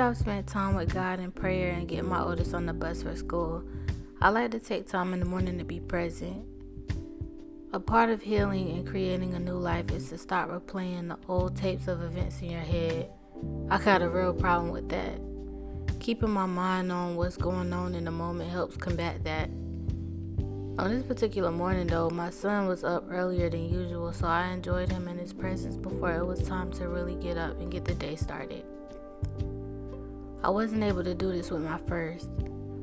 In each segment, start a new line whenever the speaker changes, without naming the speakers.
I've spent time with God in prayer and getting my oldest on the bus for school, I like to take time in the morning to be present. A part of healing and creating a new life is to stop replaying the old tapes of events in your head. I got a real problem with that. Keeping my mind on what's going on in the moment helps combat that. On this particular morning though, my son was up earlier than usual, so I enjoyed him in his presence before it was time to really get up and get the day started. I wasn't able to do this with my first,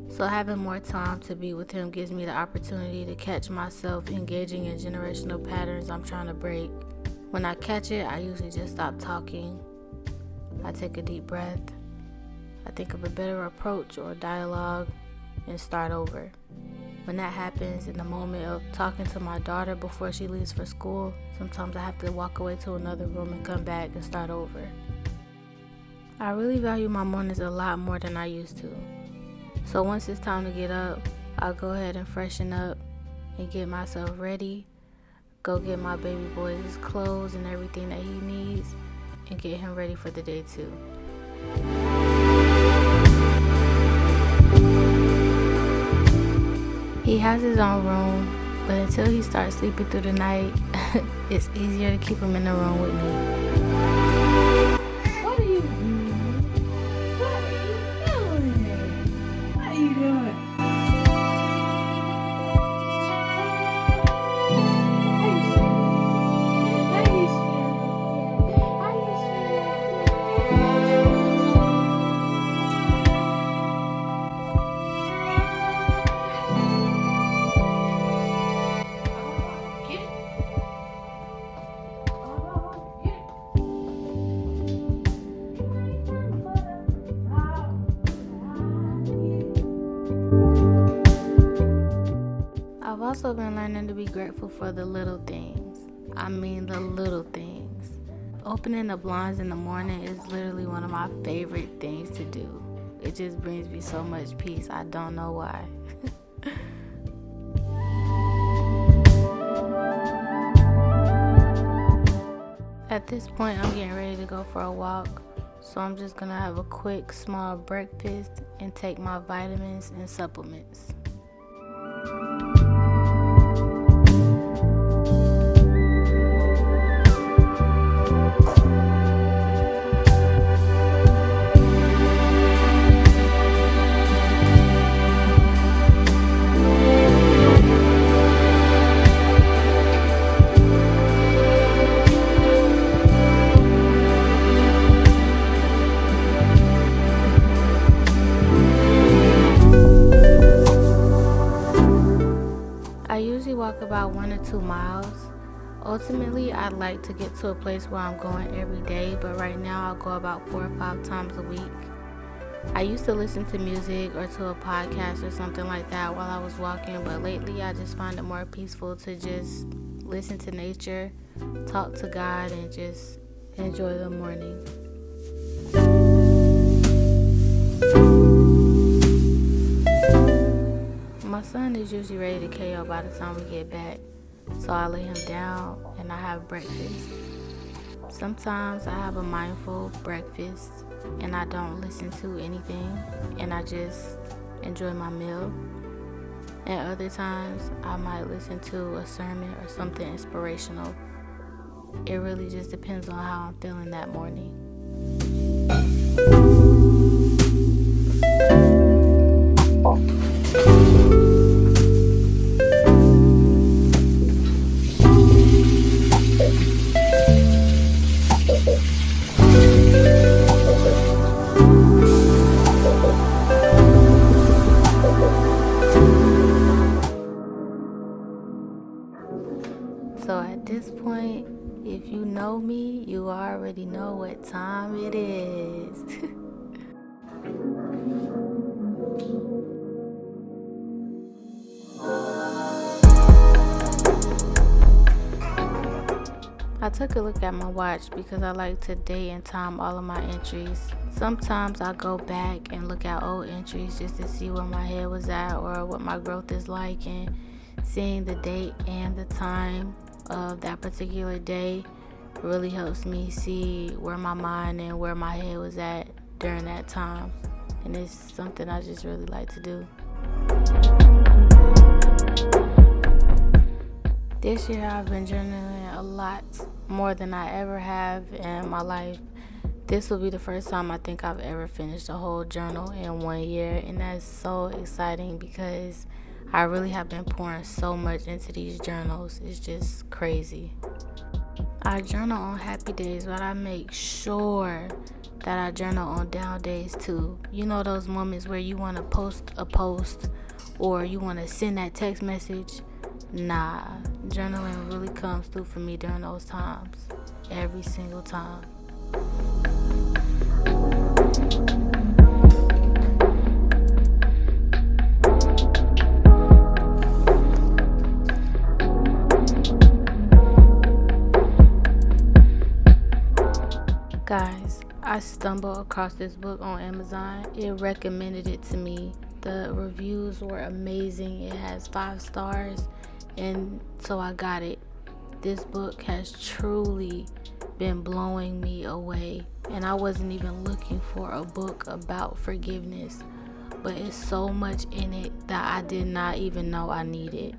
so having more time to be with him gives me the opportunity to catch myself engaging in generational patterns I'm trying to break. When I catch it, I usually just stop talking. I take a deep breath. I think of a better approach or dialogue and start over. When that happens, in the moment of talking to my daughter before she leaves for school, sometimes I have to walk away to another room and come back and start over. I really value my mornings a lot more than I used to. So once it's time to get up, I'll go ahead and freshen up and get myself ready, go get my baby boy his clothes and everything that he needs, and get him ready for the day too. He has his own room, but until he starts sleeping through the night, it's easier to keep him in the room with me.
What are you doing? What are you doing?
I've also been learning to be grateful for the little things. I mean the little things. Opening the blinds in the morning is literally one of my favorite things to do. It just brings me so much peace. I don't know why. At this point, I'm getting ready to go for a walk. So I'm just gonna have a quick, small breakfast and take my vitamins and supplements. I usually walk about 1 or 2 miles. Ultimately, I'd like to get to a place where I'm going every day, but right now I'll go about 4 or 5 times a week. I used to listen to music or to a podcast or something like that while I was walking, but lately I just find it more peaceful to just listen to nature, talk to God, and just enjoy the morning. My son is usually ready to KO by the time we get back, so I lay him down and I have breakfast. Sometimes I have a mindful breakfast and I don't listen to anything and I just enjoy my meal. And other times I might listen to a sermon or something inspirational. It really just depends on how I'm feeling that morning. So at this point, if you know me, you already know what time it is. I took a look at my watch because I like to date and time all of my entries. Sometimes I go back and look at old entries just to see where my head was at or what my growth is like, and seeing the date and the time of that particular day really helps me see where my mind and where my head was at during that time. And it's something I just really like to do. This year I've been journaling a lot more than I ever have in my life. This will be the first time I think I've ever finished a whole journal in 1 year, and that's so exciting because I really have been pouring so much into these journals. It's just crazy. I journal on happy days, but I make sure that I journal on down days too. You know those moments where you want to post a post or you want to send that text message? Nah, journaling really comes through for me during those times. Every single time. Guys, I stumbled across this book on Amazon. It recommended it to me. The reviews were amazing. It has 5 stars, and so I got it. This book has truly been blowing me away, and I wasn't even looking for a book about forgiveness, but it's so much in it that I did not even know I needed.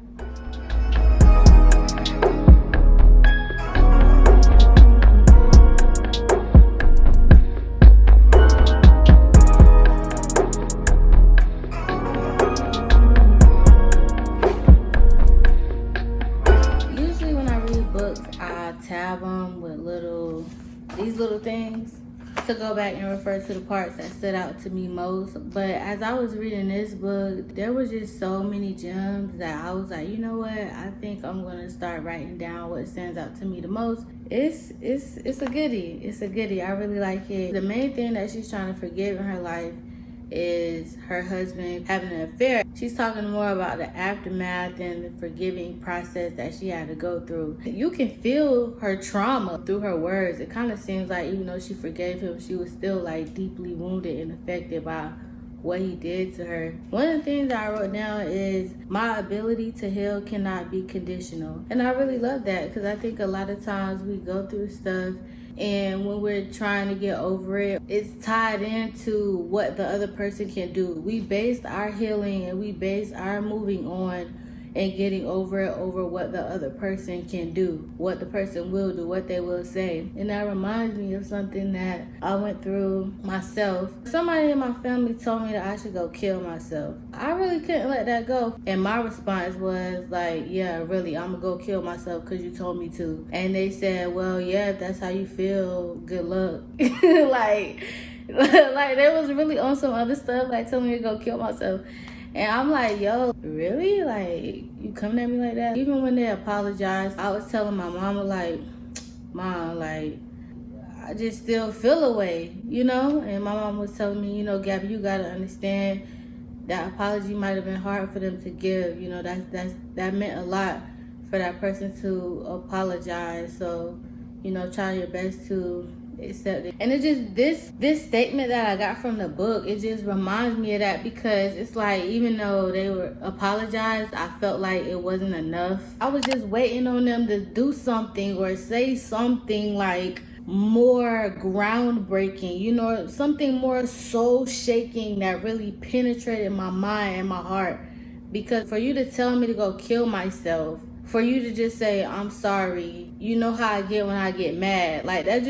Tab them with these little things to go back and refer to the parts that stood out to me most. But as I was reading this book, there was just so many gems that I was like, you know what, I think I'm gonna start writing down what stands out to me the most. It's a goodie. It's a goodie. I really like it. The main thing that she's trying to forgive in her life is her husband having an affair. She's talking more about the aftermath and the forgiving process that she had to go through. You can feel her trauma through her words. It kind of seems like even though she forgave him, she was still like deeply wounded and affected by what he did to her. One of the things that I wrote down is my ability to heal cannot be conditional. And I really love that because I think a lot of times we go through stuff and when we're trying to get over it, it's tied into what the other person can do. We base our healing and we base our moving on and getting over it over what the other person can do, what the person will do, what they will say. And that reminds me of something that I went through myself. Somebody in my family told me that I should go kill myself. I really couldn't let that go. And my response was like, yeah, really, I'm gonna go kill myself because you told me to. And they said, well, yeah, if that's how you feel, good luck. like they was really on some other stuff, like telling me to go kill myself. And I'm like, yo, really? Like, you coming at me like that? Even when they apologized, I was telling my mama, like, Mom, like, I just still feel away, you know? And my mom was telling me, you know, Gabby, you gotta understand that apology might have been hard for them to give. You know, that meant a lot for that person to apologize. So, you know, try your best to accept it. And it just, this statement that I got from the book, it just reminds me of that because it's like, even though they were apologized, I felt like it wasn't enough. I was just waiting on them to do something or say something like more groundbreaking, you know, something more soul shaking that really penetrated my mind and my heart. Because for you to tell me to go kill myself, for you to just say, I'm sorry, you know how I get when I get mad, like that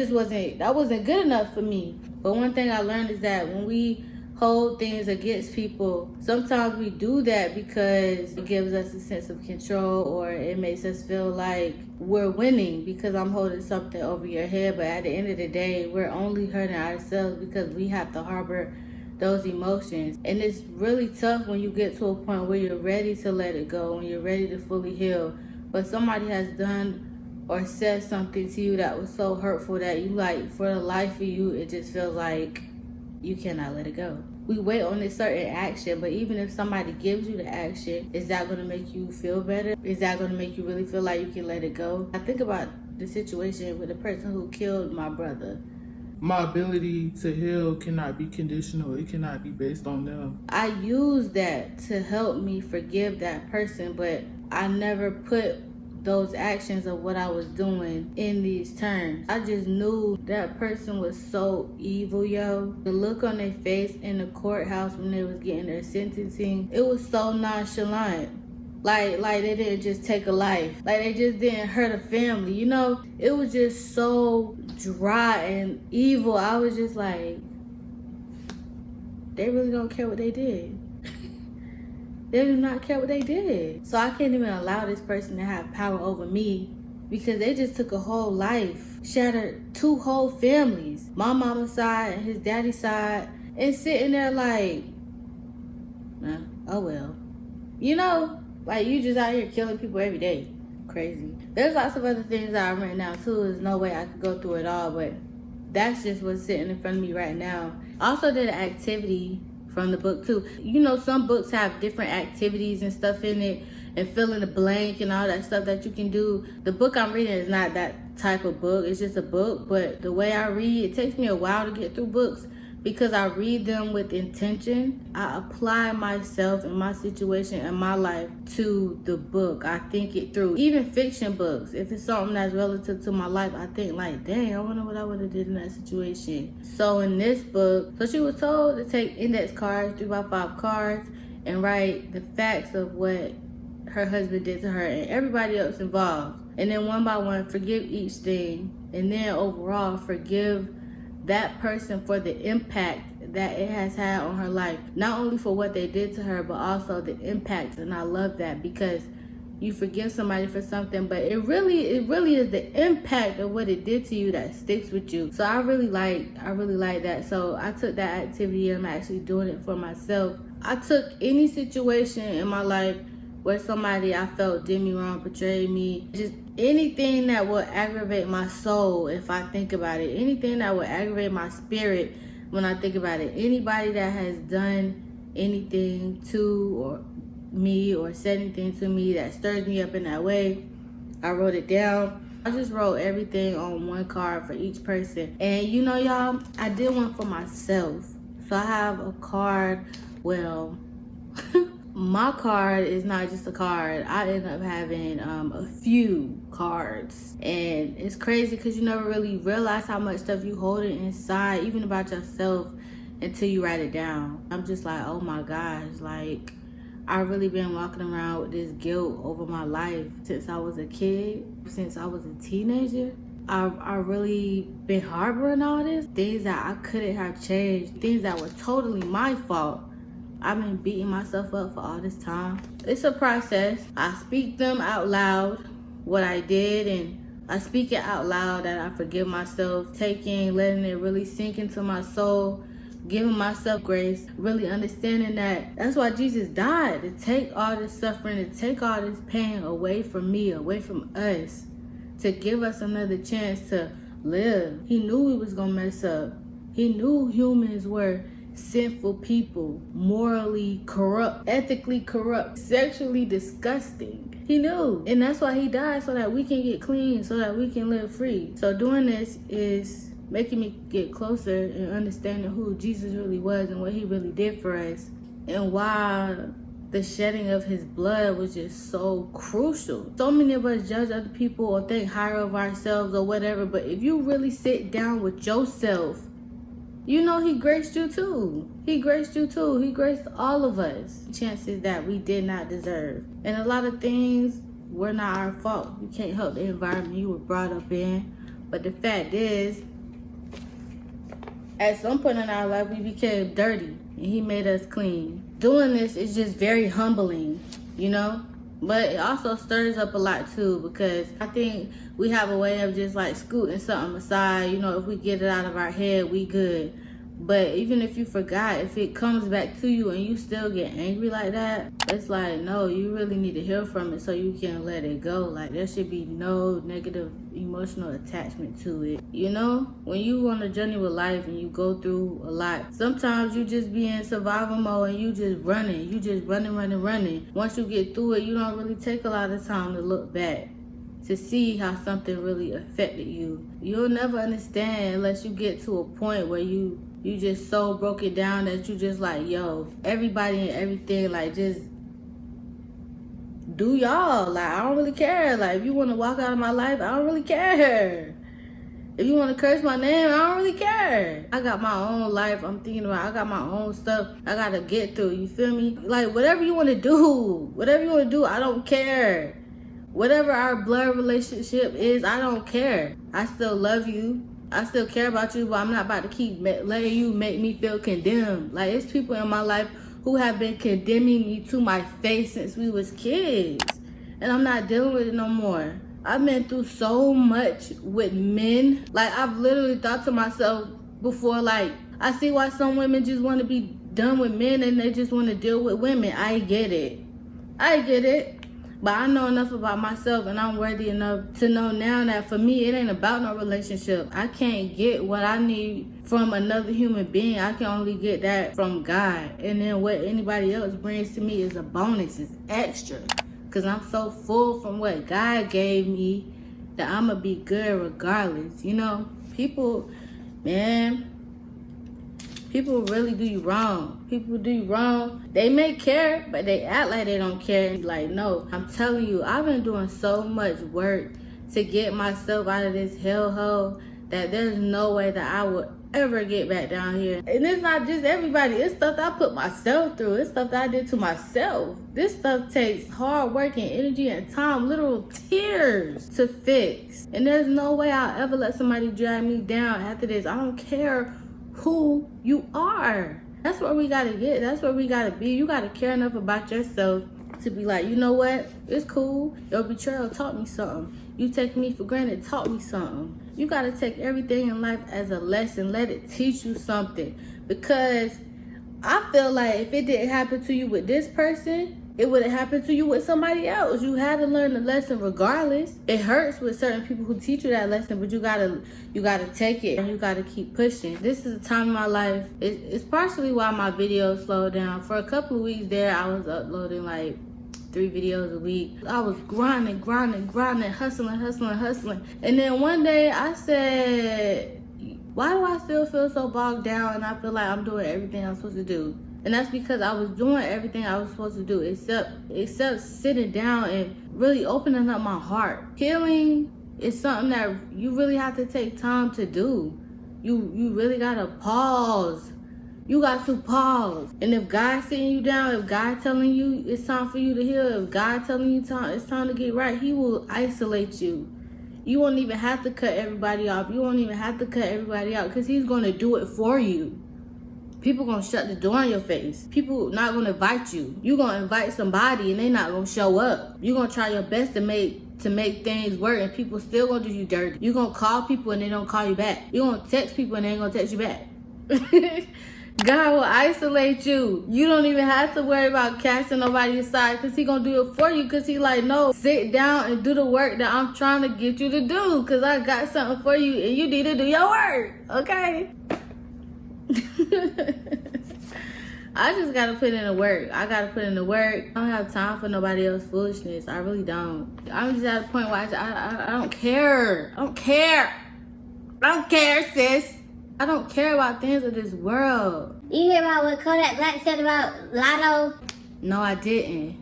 wasn't good enough for me. But one thing I learned is that when we hold things against people, sometimes we do that because it gives us a sense of control, or it makes us feel like we're winning because I'm holding something over your head. But at the end of the day, we're only hurting ourselves because we have to harbor those emotions. And it's really tough when you get to a point where you're ready to let it go, when you're ready to fully heal, but somebody has done or said something to you that was so hurtful that you, like, for the life of you, it just feels like you cannot let it go. We wait on this certain action, but even if somebody gives you the action, is that going to make you feel better? Is that going to make you really feel like you can let it go? I think about the situation with the person who killed my brother.
My ability to heal cannot be conditional. It cannot be based on them.
I use that to help me forgive that person, but I never put those actions of what I was doing in these terms. I just knew that person was so evil, yo. The look on their face in the courthouse when they was getting their sentencing, it was so nonchalant. Like they didn't just take a life. Like they just didn't hurt a family, you know? It was just so dry and evil. I was just like, they really don't care what they did. They do not care what they did. So I can't even allow this person to have power over me because they just took a whole life, shattered 2 whole families, my mama's side and his daddy's side, and sitting there like, oh well. You know? Like, you just out here killing people every day. Crazy. There's lots of other things that I've written down too. There's no way I could go through it all, but that's just what's sitting in front of me right now. I also did an activity from the book too. You know, some books have different activities and stuff in it, and fill in the blank and all that stuff that you can do. The book I'm reading is not that type of book. It's just a book, but the way I read, it takes me a while to get through books, because I read them with intention. I apply myself and my situation and my life to the book. I think it through. Even fiction books, if it's something that's relative to my life, I think like, dang, I wonder what I would have did in that situation. So in this book, so she was told to take index cards, 3x5 cards, and write the facts of what her husband did to her and everybody else involved. And then one by one, forgive each thing. And then overall, forgive that person for the impact that it has had on her life. Not only for what they did to her, but also the impact. And I love that, because you forgive somebody for something, but it really is the impact of what it did to you that sticks with you. So I really like that. So I took that activity and I'm actually doing it for myself. I took any situation in my life where somebody I felt did me wrong, betrayed me, just anything that will aggravate my soul if I think about it, anything that will aggravate my spirit when I think about it, anybody that has done anything to or me or said anything to me that stirs me up in that way, I wrote it down. I just wrote everything on one card for each person. And you know, y'all, I did one for myself. So I have a card, well, my card is not just a card. I end up having a few cards, and it's crazy because you never really realize how much stuff you hold it inside, even about yourself, until you write it down. I'm just like, oh my gosh, like I've really been walking around with this guilt over my life since I was a kid, since I was a teenager. I've really been harboring all this, things that I couldn't have changed, things that were totally my fault. I've been beating myself up for all this time. It's a process. I speak them out loud, what I did, and I speak it out loud that I forgive myself, letting it really sink into my soul, giving myself grace, really understanding that that's why Jesus died, to take all this suffering, to take all this pain away from me, away from us, to give us another chance to live. He knew we was gonna mess up. He knew humans were sinful people, morally corrupt, ethically corrupt, sexually disgusting. He knew. And that's why he died, so that we can get clean, so that we can live free. So doing this is making me get closer and understanding who Jesus really was and what he really did for us, and why the shedding of his blood was just so crucial. So many of us judge other people or think higher of ourselves or whatever, but if you really sit down with yourself, you know he graced you too. He graced you too. He graced all of us. Chances that we did not deserve. And a lot of things were not our fault. You can't help the environment you were brought up in. But the fact is, at some point in our life, we became dirty and he made us clean. Doing this is just very humbling, you know? But it also stirs up a lot too, because I think we have a way of just like scooting something aside. You know, if we get it out of our head, we good. But even if you forgot, if it comes back to you and you still get angry like that, it's like, no, you really need to heal from it so you can let it go. Like, there should be no negative emotional attachment to it. You know, when you on a journey with life and you go through a lot, sometimes you just be in survival mode and you just running. You just running. Once you get through it, you don't really take a lot of time to look back to see how something really affected you. You'll never understand unless you get to a point where you just so broke it down that you just like, yo, everybody and everything, like, just do y'all. Like, I don't really care. Like, if you want to walk out of my life, I don't really care. If you want to curse my name, I don't really care. I got my own life. I'm thinking about, I got my own stuff I got to get through. You feel me? Like, whatever you want to do, I don't care. Whatever our blood relationship is, I don't care. I still love you. I still care about you, but I'm not about to keep letting you make me feel condemned. Like, it's people in my life who have been condemning me to my face since we was kids. And I'm not dealing with it no more. I've been through so much with men. Like, I've literally thought to myself before, like, I see why some women just want to be done with men and they just want to deal with women. I get it. But I know enough about myself, and I'm worthy enough to know now that for me, it ain't about no relationship. I can't get what I need from another human being. I can only get that from God. And then what anybody else brings to me is a bonus, is extra. Because I'm so full from what God gave me that I'm going to be good regardless. You know, people, man, people really do you wrong. People do you wrong. They may care, but they act like they don't care. Like, no, I'm telling you, I've been doing so much work to get myself out of this hellhole that there's no way that I would ever get back down here. And it's not just everybody. It's stuff that I put myself through. It's stuff that I did to myself. This stuff takes hard work and energy and time, literal tears to fix. And there's no way I'll ever let somebody drag me down after this. I don't care who you are. That's where we gotta get. That's where we gotta be. You gotta care enough about yourself to be like, you know what? It's cool. Your betrayal taught me something. You taking me for granted taught me something. You gotta take everything in life as a lesson. Let it teach you something. Because I feel like if it didn't happen to you with this person, it would have happened to you with somebody else. You had to learn the lesson regardless. It hurts with certain people who teach you that lesson, but you gotta take it and you gotta keep pushing. This is a time in my life. It's partially why my videos slowed down. For a couple of weeks there, I was uploading like 3 videos a week. I was grinding, hustling. And then one day I said, why do I still feel so bogged down and I feel like I'm doing everything I'm supposed to do? And that's because I was doing everything I was supposed to do except sitting down and really opening up my heart. Healing is something that you really have to take time to do. You really gotta pause. You got to pause. And if God's sitting you down, if God telling you it's time for you to heal, if God telling you it's time to get right, he will isolate you. You won't even have to cut everybody off. You won't even have to cut everybody out because he's going to do it for you. People going to shut the door in your face. People not going to invite you. You going to invite somebody and they not going to show up. You going to try your best to make things work and people still going to do you dirty. You going to call people and they don't call you back. You going to text people and they ain't going to text you back. God will isolate you. You don't even have to worry about casting nobody aside because he gonna do it for you because he like, no, sit down and do the work that I'm trying to get you to do because I got something for you and you need to do your work, okay? I just gotta put in the work. I don't have time for nobody else's foolishness. I really don't. I'm just at a point where I don't care. I don't care, sis. I don't care about things of this world.
You hear about what Kodak Black said about Lotto?
No, I didn't.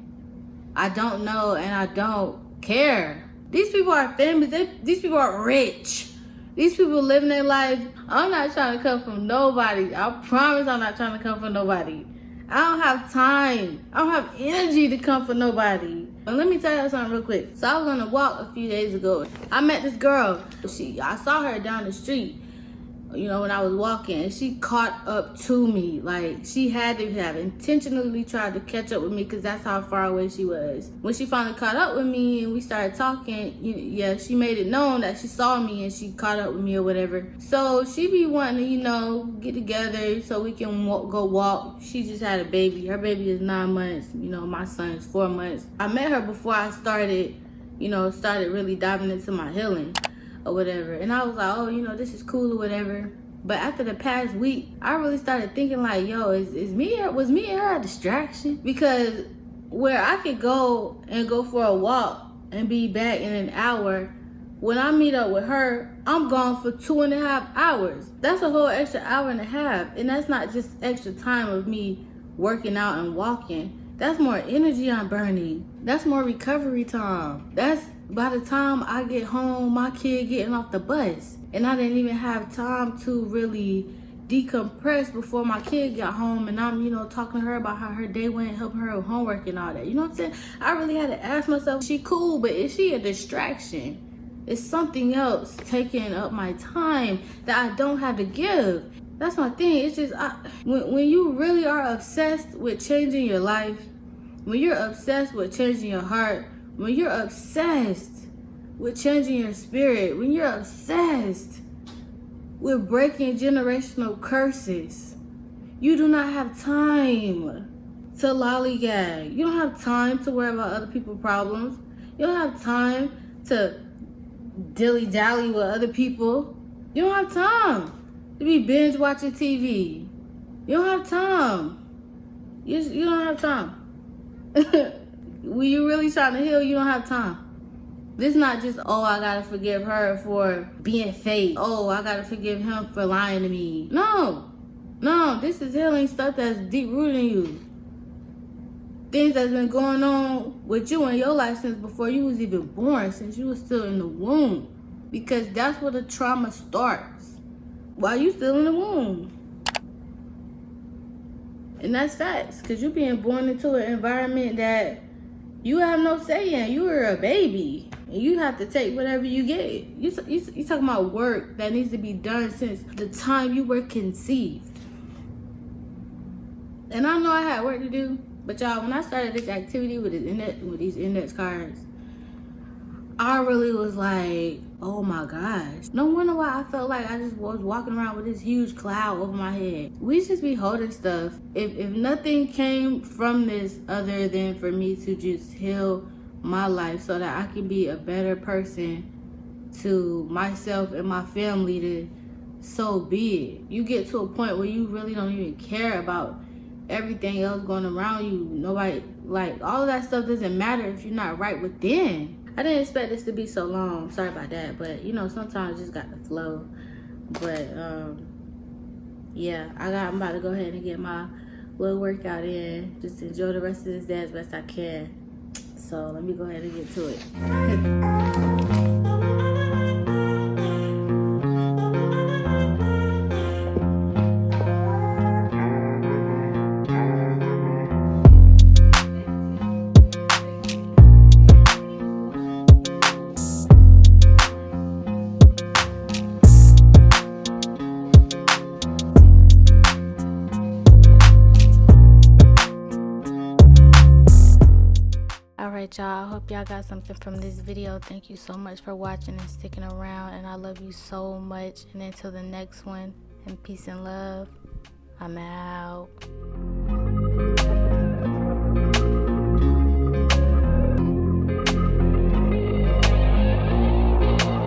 I don't know and I don't care. These people are famous. These people are rich. These people living their life. I'm not trying to come from nobody. I promise I'm not trying to come from nobody. I don't have time. I don't have energy to come for nobody. But let me tell you something real quick. So I was on a walk a few days ago. I met this girl. I saw her down the street. You know, when I was walking, and she caught up to me. Like, she had to have intentionally tried to catch up with me because that's how far away she was. When she finally caught up with me and we started talking, she made it known that she saw me and she caught up with me or whatever. So she be wanting to, get together so we can go walk. She just had a baby. Her baby is 9 months. My son is 4 months. I met her before I started really diving into my healing or whatever, and I was like, oh, this is cool or whatever. But after the past week, I really started thinking like, yo, was me and her a distraction? Because where I could go for a walk and be back in an hour, when I meet up with her, I'm gone for 2.5 hours. That's a whole extra hour and a half, and that's not just extra time of me working out and walking. That's more energy I'm burning. That's more recovery time. That's by the time I get home, my kid getting off the bus. And I didn't even have time to really decompress before my kid got home, and I'm, talking to her about how her day went, helping her with homework and all that. You know what I'm saying? I really had to ask myself, she cool, but is she a distraction? Is something else taking up my time that I don't have to give? That's my thing. It's just, when you really are obsessed with changing your life, when you're obsessed with changing your heart, when you're obsessed with changing your spirit, when you're obsessed with breaking generational curses, you do not have time to lollygag. You don't have time to worry about other people's problems. You don't have time to dilly-dally with other people. You don't have time to be binge watching TV. You don't have time. You don't have time. When you really trying to heal, you don't have time. This not just, oh, I gotta forgive her for being fake. Oh, I gotta forgive him for lying to me. No, this is healing stuff that's deep rooted in you. Things that's been going on with you in your life since before you was even born, since you was still in the womb. Because that's where the trauma starts, while you still in the womb. And that's facts, because you're being born into an environment that you have no say in. You were a baby, and you have to take whatever you get. You talking about work that needs to be done since the time you were conceived. And I know I had work to do, but y'all, when I started this activity with these index cards, I really was like, oh my gosh. No wonder why I felt like I just was walking around with this huge cloud over my head. We just be holding stuff. If nothing came from this other than for me to just heal my life so that I can be a better person to myself and my family, to so be it. You get to a point where you really don't even care about everything else going around you. Nobody, like, all of that stuff doesn't matter if you're not right within. I didn't expect this to be so long. Sorry about that. But, sometimes just got the flow. But, yeah, I'm about to go ahead and get my little workout in. Just enjoy the rest of this day as best I can. So, let me go ahead and get to it. Alright, y'all, I hope y'all got something from this video. Thank you so much for watching and sticking around, and I love you so much. And until the next one, and peace and love, I'm out.